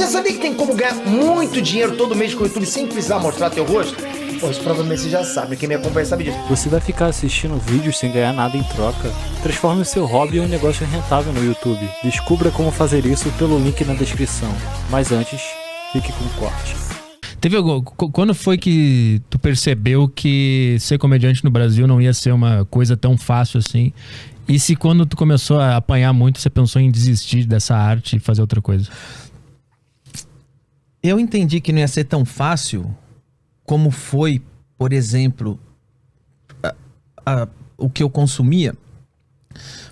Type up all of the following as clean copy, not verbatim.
Você sabia que tem como ganhar muito dinheiro todo mês com o YouTube sem precisar mostrar teu rosto? Pô, isso provavelmente você já sabe, quem me acompanha sabe disso. Você vai ficar assistindo vídeos sem ganhar nada em troca? Transforme o seu hobby em um negócio rentável no YouTube. Descubra como fazer isso pelo link na descrição. Mas antes, fique com o corte. Quando foi que tu percebeu que ser comediante no Brasil não ia ser uma coisa tão fácil assim? E se quando tu começou a apanhar muito, você pensou em desistir dessa arte e fazer outra coisa? Eu entendi que não ia ser tão fácil como foi, por exemplo, o que eu consumia.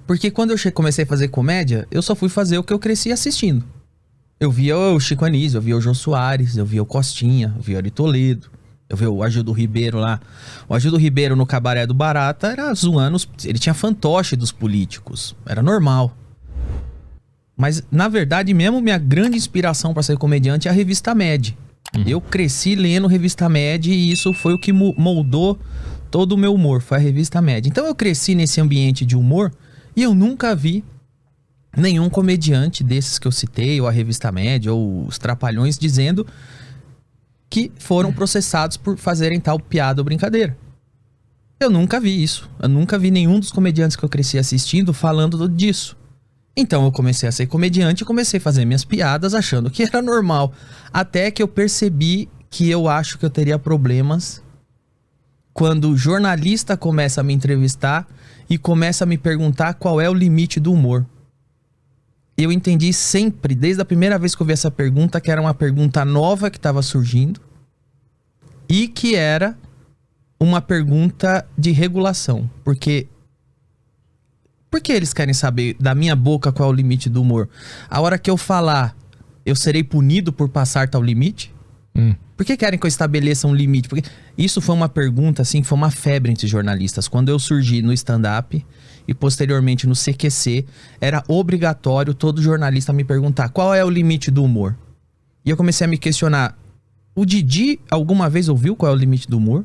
Porque quando eu comecei a fazer comédia, eu só fui fazer o que eu cresci assistindo. Eu via o Chico Anísio, eu via o Jô Soares, eu via o Costinha, eu via o Ari Toledo, eu via o Agildo Ribeiro lá. O Agildo Ribeiro no Cabaré do Barata era zoando, ele tinha fantoche dos políticos, era normal. Mas, na verdade mesmo, minha grande inspiração para ser comediante é a Revista Mad. Eu cresci lendo Revista Mad e isso foi o que moldou todo o meu humor, foi a Revista Mad. Então eu cresci nesse ambiente de humor e eu nunca vi nenhum comediante desses que eu citei, ou a Revista Mad, ou os Trapalhões, dizendo que foram processados por fazerem tal piada ou brincadeira. Eu nunca vi isso. Eu nunca vi nenhum dos comediantes que eu cresci assistindo falando disso. Então eu comecei a ser comediante e comecei a fazer minhas piadas achando que era normal. Até que eu percebi que eu acho que eu teria problemas quando o jornalista começa a me entrevistar e começa a me perguntar qual é o limite do humor. Eu entendi sempre, desde a primeira vez que eu vi essa pergunta, que era uma pergunta nova que estava surgindo e que era uma pergunta de regulação. Por que eles querem saber da minha boca qual é o limite do humor? A hora que eu falar, eu serei punido por passar tal limite? Por que querem que eu estabeleça um limite? Porque isso foi uma pergunta, assim, foi uma febre entre jornalistas. Quando eu surgi no stand-up e posteriormente no CQC, era obrigatório todo jornalista me perguntar qual é o limite do humor. E eu comecei a me questionar, o Didi alguma vez ouviu qual é o limite do humor?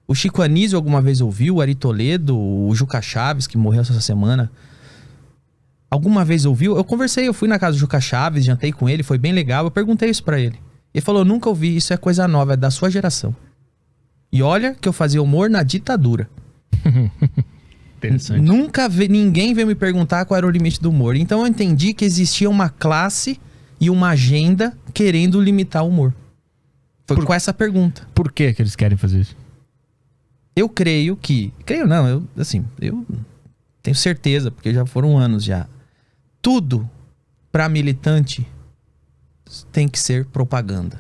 O Chico Anísio alguma vez ouviu? O Ari Toledo, o Juca Chaves, que morreu essa semana, alguma vez ouviu? Eu fui na casa do Juca Chaves, jantei com ele, foi bem legal, eu perguntei isso pra ele. Ele falou, nunca ouvi, isso é coisa nova, é da sua geração. E olha que eu fazia humor na ditadura. Interessante. Nunca ninguém veio me perguntar qual era o limite do humor. Então eu entendi que existia uma classe e uma agenda querendo limitar o humor. Foi com essa pergunta. Por que eles querem fazer isso? Eu creio que... Creio não, eu tenho certeza, porque já foram anos já. Tudo pra militante tem que ser propaganda.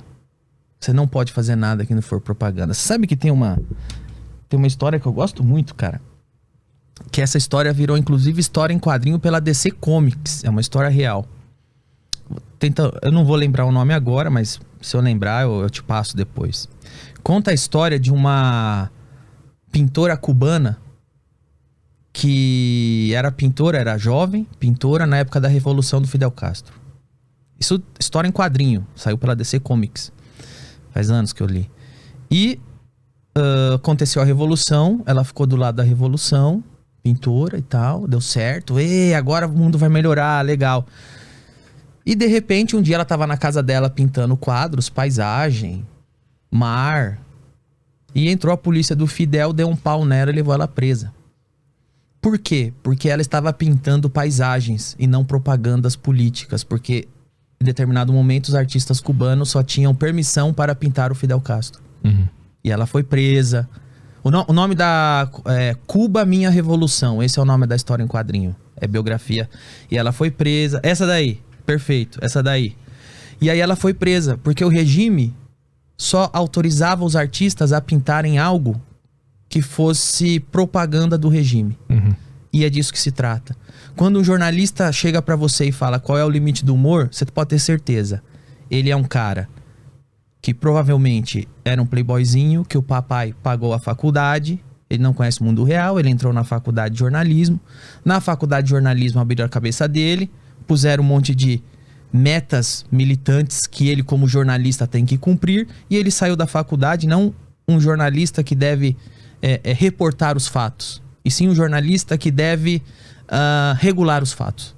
Você não pode fazer nada que não for propaganda. Você sabe que tem uma história que eu gosto muito, cara. Que essa história virou, inclusive, história em quadrinho pela DC Comics. É uma história real. Eu não vou lembrar o nome agora, mas se eu lembrar, eu te passo depois. Conta a história de uma pintora cubana que era pintora, era jovem, pintora na época da Revolução do Fidel Castro. Isso, história em quadrinho, saiu pela DC Comics. Faz anos que eu li. E aconteceu a Revolução, ela ficou do lado da Revolução, pintora e tal, deu certo. Agora o mundo vai melhorar, legal. E de repente, um dia ela tava na casa dela pintando quadros, paisagem, mar. E entrou a polícia do Fidel, deu um pau nela e levou ela presa. Por quê? Porque ela estava pintando paisagens e não propagandas políticas. Porque em determinado momento os artistas cubanos só tinham permissão para pintar o Fidel Castro. E ela foi presa. O nome da... Cuba, Minha Revolução. Esse é o nome da história em quadrinho. É biografia. E ela foi presa. Essa daí. Perfeito. Essa daí. E aí ela foi presa. Porque o regime só autorizava os artistas a pintarem algo que fosse propaganda do regime. E é disso que se trata. Quando um jornalista chega pra você e fala qual é o limite do humor, você pode ter certeza. Ele é um cara que provavelmente era um playboyzinho, que o papai pagou a faculdade, ele não conhece o mundo real, ele entrou na faculdade de jornalismo. Na faculdade de jornalismo abriram a cabeça dele, puseram um monte de metas militantes que ele como jornalista tem que cumprir, e ele saiu da faculdade, não um jornalista que deve reportar os fatos, e sim um jornalista que deve regular os fatos.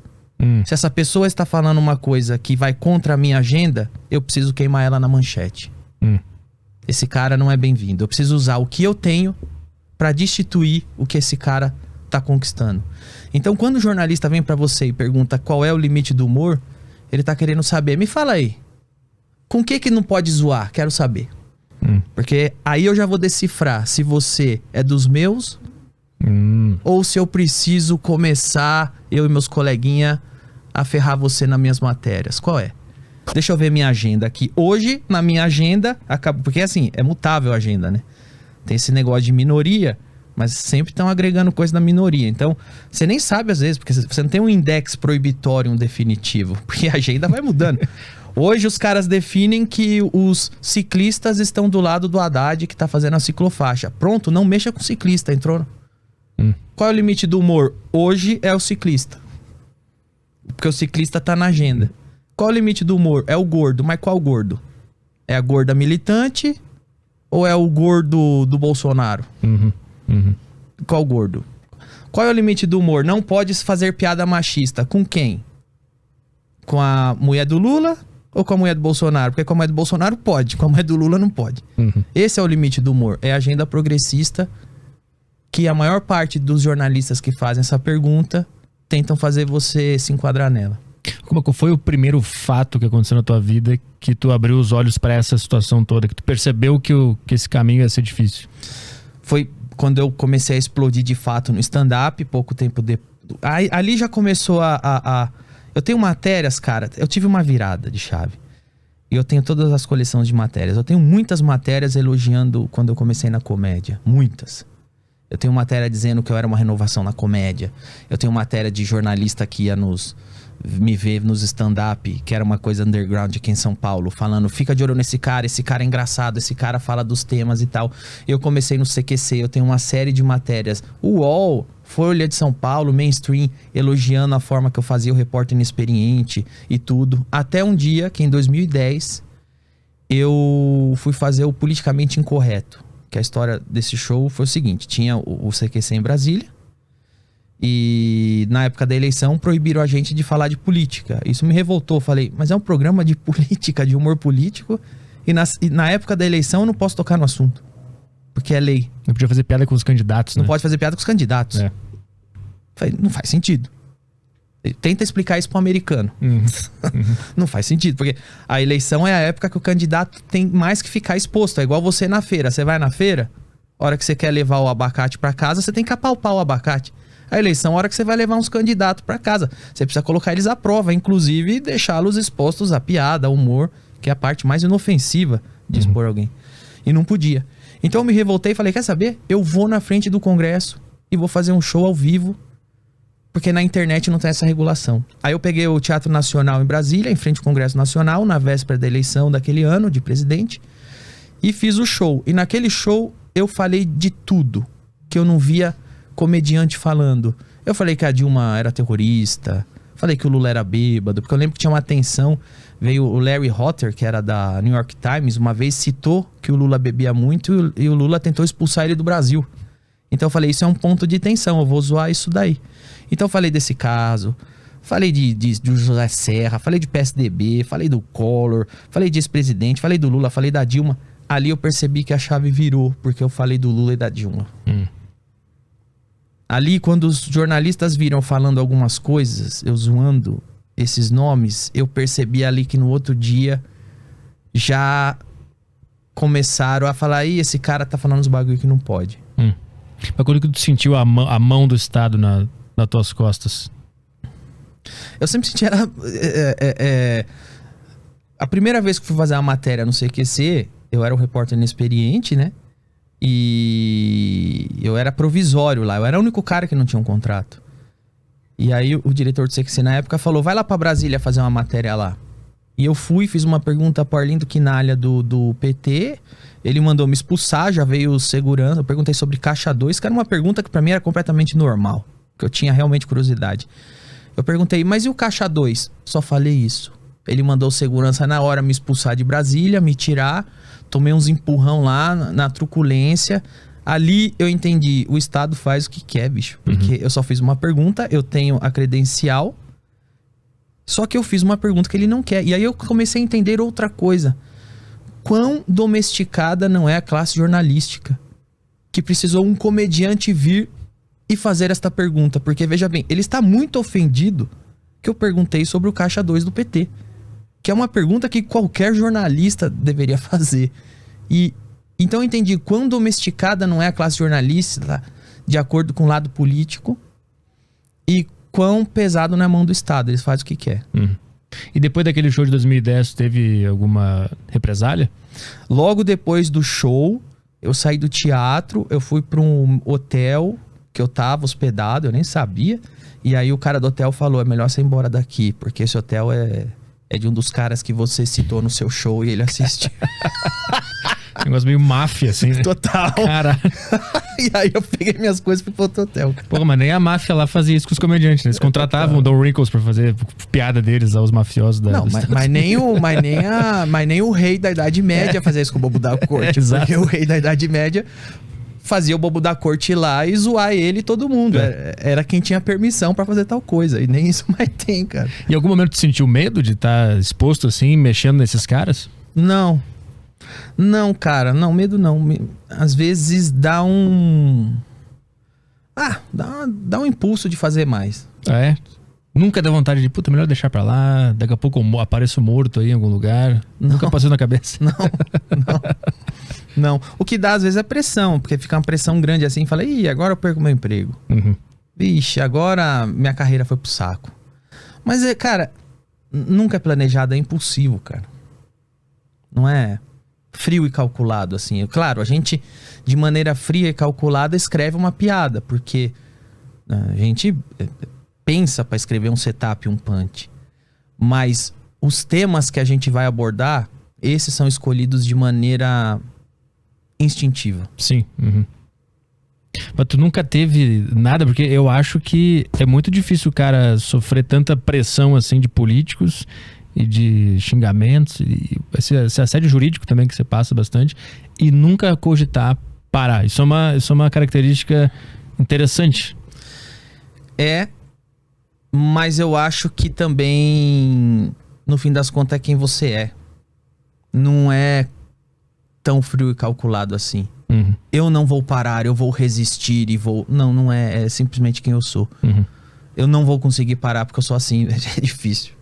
Se essa pessoa está falando uma coisa que vai contra a minha agenda, eu preciso queimar ela na manchete. Esse cara não é bem-vindo. Eu preciso usar o que eu tenho para destituir o que esse cara tá conquistando. Então, quando o jornalista vem para você e pergunta qual é o limite do humor, ele tá querendo saber. Me fala aí, com que não pode zoar? Quero saber. Porque aí eu já vou decifrar se você é dos meus ou se eu preciso começar, eu e meus coleguinhas, a ferrar você nas minhas matérias. Qual é? Deixa eu ver minha agenda aqui. Hoje, na minha agenda, porque assim, é mutável a agenda, né? Tem esse negócio de minoria, mas sempre estão agregando coisa na minoria. Então, você nem sabe às vezes, porque você não tem um index proibitório, um definitivo, porque a agenda vai mudando. Hoje os caras definem que os ciclistas estão do lado do Haddad que tá fazendo a ciclofaixa. Pronto, não mexa com o ciclista, entrou? Qual é o limite do humor? Hoje é o ciclista. Porque o ciclista tá na agenda. Qual é o limite do humor? É o gordo. Mas qual gordo? É a gorda militante ou é o gordo do Bolsonaro? Qual gordo? Qual é o limite do humor? Não pode fazer piada machista. Com quem? Com a mulher do Lula ou com a mulher do Bolsonaro? Porque com a mulher do Bolsonaro pode, com a mulher do Lula não pode. Esse é o limite do humor. É a agenda progressista que a maior parte dos jornalistas que fazem essa pergunta tentam fazer você se enquadrar nela. Como foi o primeiro fato que aconteceu na tua vida que tu abriu os olhos para essa situação toda, que tu percebeu que esse caminho ia ser difícil? Foi quando eu comecei a explodir de fato no stand-up, pouco tempo depois. Ali já começou Eu tenho matérias, cara, eu tive uma virada de chave. E eu tenho todas as coleções de matérias. Eu tenho muitas matérias elogiando quando eu comecei na comédia. Muitas. Eu tenho matéria dizendo que eu era uma renovação na comédia. Eu tenho matéria de jornalista que ia me ver nos stand-up, que era uma coisa underground aqui em São Paulo, falando, fica de olho nesse cara é engraçado, esse cara fala dos temas e tal. Eu comecei no CQC, eu tenho uma série de matérias. O UOL, Folha de São Paulo, Mainstream, elogiando a forma que eu fazia o repórter inexperiente e tudo. Até um dia que em 2010 eu fui fazer o Politicamente Incorreto. Que a história desse show foi o seguinte, tinha o CQC em Brasília e na época da eleição proibiram a gente de falar de política. Isso me revoltou, falei, mas é um programa de política, de humor político e na época da eleição eu não posso tocar no assunto, porque é lei. Não podia fazer piada com os candidatos, Não né? pode fazer piada com os candidatos. Falei, não faz sentido. Tenta explicar isso pro americano. Não faz sentido, porque a eleição é a época que o candidato tem mais que ficar exposto. É igual você na feira. Você vai na feira, a hora que você quer levar o abacate pra casa, você tem que apalpar o abacate. A eleição é a hora que você vai levar uns candidatos pra casa. Você precisa colocar eles à prova, inclusive deixá-los expostos à piada, ao humor, que é a parte mais inofensiva de expor alguém. E não podia. Então eu me revoltei e falei, quer saber? Eu vou na frente do Congresso e vou fazer um show ao vivo, porque na internet não tem essa regulação. Aí eu peguei o Teatro Nacional em Brasília, em frente ao Congresso Nacional, na véspera da eleição daquele ano de presidente, e fiz o show. E naquele show eu falei de tudo que eu não via comediante falando. Eu falei que a Dilma era terrorista, falei que o Lula era bêbado, porque eu lembro que tinha uma tensão. Veio o Larry Hotter, que era da New York Times, uma vez citou que o Lula bebia muito e o Lula tentou expulsar ele do Brasil. Então eu falei, isso é um ponto de tensão, eu vou zoar isso daí. Então eu falei desse caso, falei de José Serra, falei de PSDB, falei do Collor, falei de ex-presidente, falei do Lula, falei da Dilma. Ali eu percebi que a chave virou, porque eu falei do Lula e da Dilma. Ali, quando os jornalistas viram falando algumas coisas, eu zoando esses nomes, eu percebi ali que no outro dia já começaram a falar, ih, esse cara tá falando uns bagulho que não pode. Mas quando que tu sentiu a mão do Estado nas tuas costas? Eu sempre senti, a primeira vez que fui fazer uma matéria no CQC, eu era um repórter inexperiente, né? E eu era provisório lá, eu era o único cara que não tinha um contrato. E aí o diretor do CQC na época falou, vai lá pra Brasília fazer uma matéria lá. E eu fui, fiz uma pergunta pro Arlindo Quinalha do PT, ele mandou me expulsar, já veio segurança, eu perguntei sobre Caixa 2, que era uma pergunta que pra mim era completamente normal, que eu tinha realmente curiosidade. Eu perguntei, mas e o Caixa 2? Só falei isso. Ele mandou segurança na hora me expulsar de Brasília, me tirar, tomei uns empurrão lá na truculência. Ali eu entendi, o Estado faz o que quer, bicho. Porque eu só fiz uma pergunta, eu tenho a credencial Só que eu fiz uma pergunta que ele não quer. E aí eu comecei a entender outra coisa. Quão domesticada não é a classe jornalística, que precisou um comediante vir e fazer esta pergunta. Porque, veja bem, ele está muito ofendido que eu perguntei sobre o Caixa 2 do PT. Que é uma pergunta que qualquer jornalista deveria fazer. E então eu entendi quão domesticada não é a classe jornalista de acordo com o lado político e quão pesado na mão do Estado. Eles fazem o que quer. E depois daquele show de 2010, teve alguma represália? Logo depois do show, eu saí do teatro, eu fui para um hotel que eu tava hospedado, eu nem sabia. E aí o cara do hotel falou, é melhor você ir embora daqui, porque esse hotel é de um dos caras que você citou no seu show e ele assistiu. Um negócio meio máfia, assim. Total. Cara. E aí eu peguei minhas coisas e fui pro outro hotel. Pô, mas nem a máfia lá fazia isso com os comediantes, né? Eles contratavam o Don Rickles pra fazer piada deles aos mafiosos da... Não, mas nem o rei da Idade Média fazia isso com o bobo da corte. Exato. Porque o rei da Idade Média fazia o bobo da corte ir lá e zoar ele e todo mundo. Era quem tinha permissão pra fazer tal coisa. E nem isso mais tem, cara. Em algum momento tu sentiu medo de estar exposto assim, mexendo nesses caras? Não. Não, cara. Não, medo não. Às vezes dá um... dá um impulso de fazer mais. É? Nunca dá vontade de, puta, melhor deixar pra lá, daqui a pouco eu apareço morto aí em algum lugar. Nunca passou na cabeça? Não. O que dá às vezes é pressão, porque fica uma pressão grande assim, fala, ih, agora eu perco meu emprego. Vixe, agora minha carreira foi pro saco. Mas, cara, nunca é planejado, é impulsivo, cara. Não é frio e calculado, assim. Claro, a gente, de maneira fria e calculada, escreve uma piada, porque a gente pensa pra escrever um setup e um punch. Mas os temas que a gente vai abordar, esses são escolhidos de maneira instintiva. Sim. Mas tu nunca teve nada, porque eu acho que é muito difícil o cara sofrer tanta pressão assim de políticos e de xingamentos e esse assédio jurídico também que você passa bastante e nunca cogitar parar. Isso é uma característica interessante. Mas eu acho que também, no fim das contas, é quem você é. Não é tão frio e calculado assim. Eu não vou parar, eu vou resistir e vou... Não é. É simplesmente quem eu sou. Eu não vou conseguir parar porque eu sou assim. É difícil.